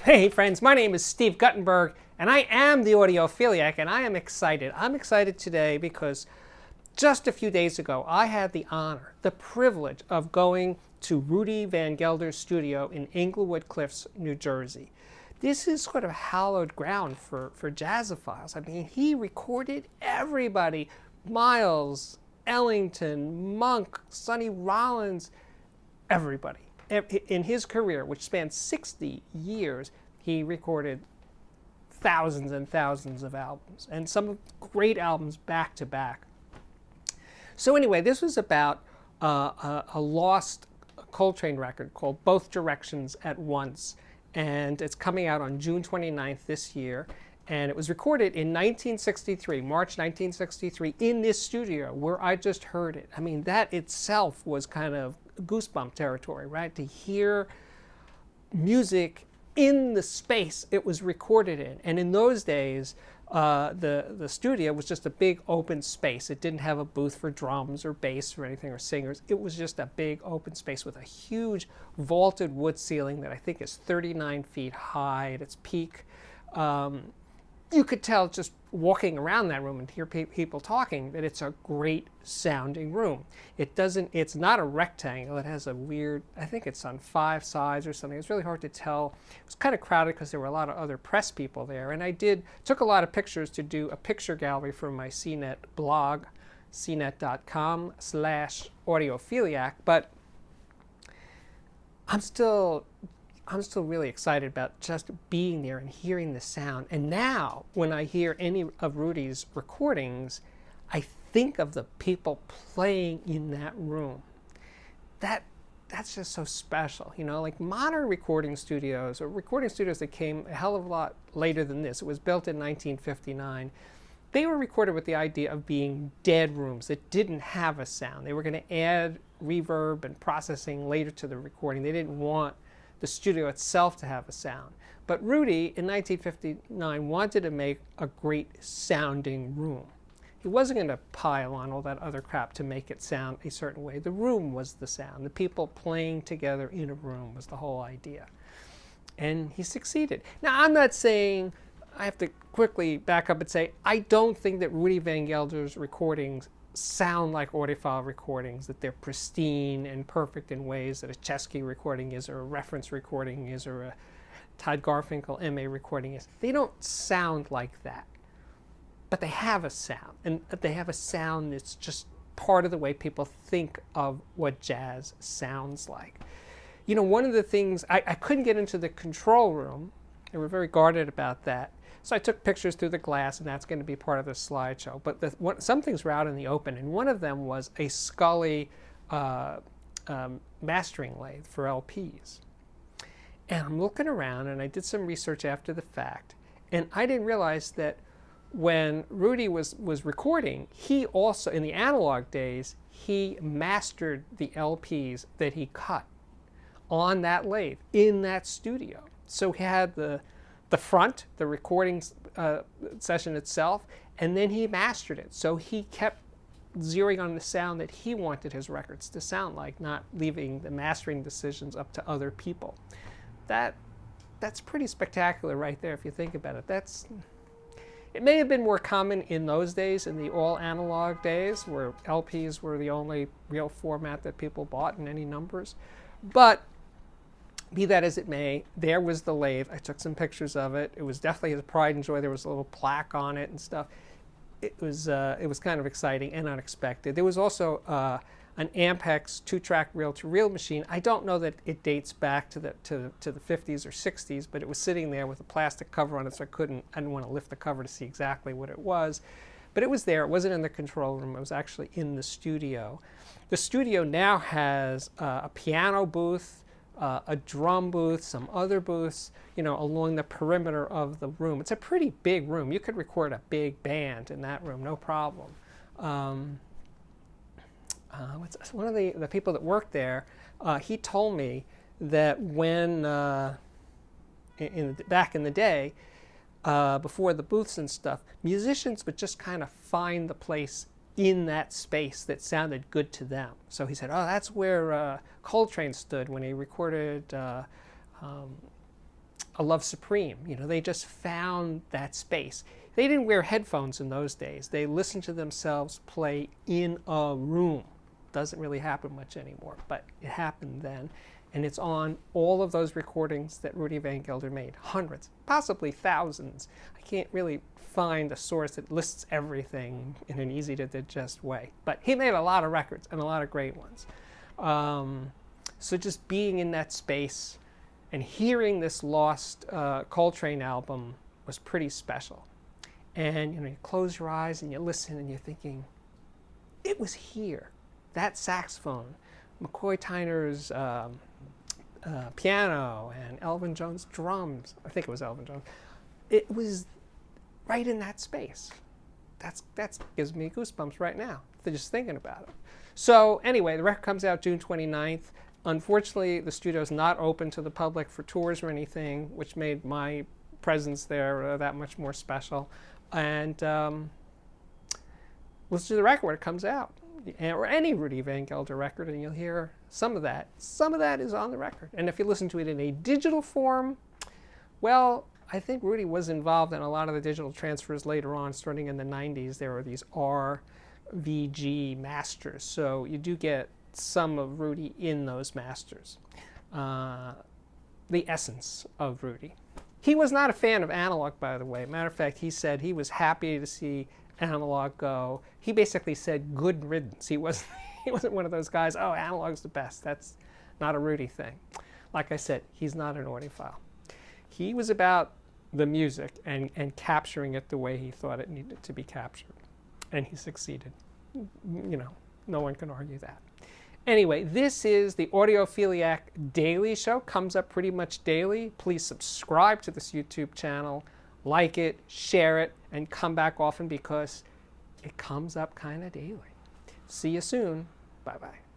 Hey friends, my name is Steve Guttenberg, and I am the Audiophiliac, and I am excited. I'm excited today because just a few days ago, I had the honor, the privilege of going to Rudy Van Gelder's studio in Englewood Cliffs, New Jersey. This is sort of hallowed ground for jazzophiles. I mean, he recorded everybody. Miles, Ellington, Monk, Sonny Rollins, everybody. In his career, which spanned 60 years, he recorded thousands and thousands of albums, and some great albums back to back. So anyway, this was about a lost Coltrane record called Both Directions at Once, and it's coming out on June 29th this year. And it was recorded in 1963, March 1963, in this studio where I just heard it. I mean, that itself was kind of goosebump territory, right? To hear music in the space it was recorded in. And in those days, the studio was just a big open space. It didn't have a booth for drums or bass or anything or singers. It was just a big open space with a huge vaulted wood ceiling that I think is 39 feet high at its peak. You could tell just walking around that room and hear people talking that it's a great sounding room. It's not a rectangle. It has a weird, I think it's on 5 sides or something. It's really hard to tell. It was kind of crowded because there were a lot of other press people there. And I took a lot of pictures to do a picture gallery for my CNET blog, cnet.com/audiophiliac. But I'm still really excited about just being there and hearing the sound. And now, when I hear any of Rudy's recordings, I think of the people playing in that room. That's just so special, you know, like modern recording studios, or recording studios that came a hell of a lot later than this. It was built in 1959. They were recorded with the idea of being dead rooms that didn't have a sound. They were going to add reverb and processing later to the recording. They didn't want the studio itself to have a sound. But Rudy, in 1959, wanted to make a great sounding room. He wasn't going to pile on all that other crap to make it sound a certain way. The room was the sound. The people playing together in a room was the whole idea. And he succeeded. Now, I'm not saying, I have to quickly back up and say, I don't think that Rudy Van Gelder's recordings sound like audiophile recordings, that they're pristine and perfect in ways that a Chesky recording is, or a reference recording is, or a Todd Garfinkel MA recording is. They don't sound like that. But they have a sound, and they have a sound that's just part of the way people think of what jazz sounds like. You know, one of the things, I couldn't get into the control room. They were very guarded about that. So I took pictures through the glass, and that's going to be part of the slideshow. But some things were out in the open, and one of them was a Scully mastering lathe for LPs. And I'm looking around, and I did some research after the fact, and I didn't realize that when Rudy was recording, he also, in the analog days, he mastered the LPs that he cut on that lathe in that studio. So he had the front, the recording session itself, and then he mastered it. So he kept zeroing on the sound that he wanted his records to sound like, not leaving the mastering decisions up to other people. That's pretty spectacular right there if you think about it. It may have been more common in those days, in the all analog days, where LPs were the only real format that people bought in any numbers. But be that as it may, there was the lathe. I took some pictures of it. It was definitely his pride and joy. There was a little plaque on it and stuff. It was kind of exciting and unexpected. There was also an Ampex 2-track reel-to-reel machine. I don't know that it dates back to the 50s or 60s, but it was sitting there with a plastic cover on it, so I didn't want to lift the cover to see exactly what it was. But it was there. It wasn't in the control room. It was actually in the studio. The studio now has a piano booth, a drum booth, some other booths, you know, along the perimeter of the room. It's a pretty big room. You could record a big band in that room, no problem. One of the people that worked there, he told me that when, back in the day, before the booths and stuff, musicians would just kind of find the place in that space that sounded good to them. So he said, oh, that's where Coltrane stood when he recorded a love supreme. You know, they just found that space. They didn't wear headphones in those days. They listened to themselves play in a room. Doesn't really happen much anymore, but it happened then. And it's on all of those recordings that Rudy Van Gelder made. Hundreds, possibly thousands. I can't really find a source that lists everything in an easy to digest way. But he made a lot of records and a lot of great ones. So just being in that space and hearing this lost Coltrane album was pretty special. And you know, you close your eyes and you listen and you're thinking, it was here. That saxophone, McCoy Tyner's piano, and Elvin Jones' drums. I think it was Elvin Jones. It was right in that space. That gives me goosebumps right now, just thinking about it. So anyway, the record comes out June 29th. Unfortunately, the studio's not open to the public for tours or anything, which made my presence there that much more special. And listen to the record when it comes out, or any Rudy Van Gelder record, and you'll hear some of that. Some of that is on the record. And if you listen to it in a digital form, well, I think Rudy was involved in a lot of the digital transfers later on, starting in the 90s. There were these RVG masters, so you do get some of Rudy in those masters. The essence of Rudy. He was not a fan of analog, by the way. Matter of fact, he said he was happy to see analog go. He basically said good riddance. He wasn't one of those guys, oh, analog's the best. That's not a Rudy thing. Like I said, he's not an audiophile. He was about the music and capturing it the way he thought it needed to be captured. And he succeeded. You know, no one can argue that. Anyway, this is the Audiophiliac Daily Show. Comes up pretty much daily. Please subscribe to this YouTube channel, like it, share it, and come back often because it comes up kind of daily. See you soon. Bye-bye.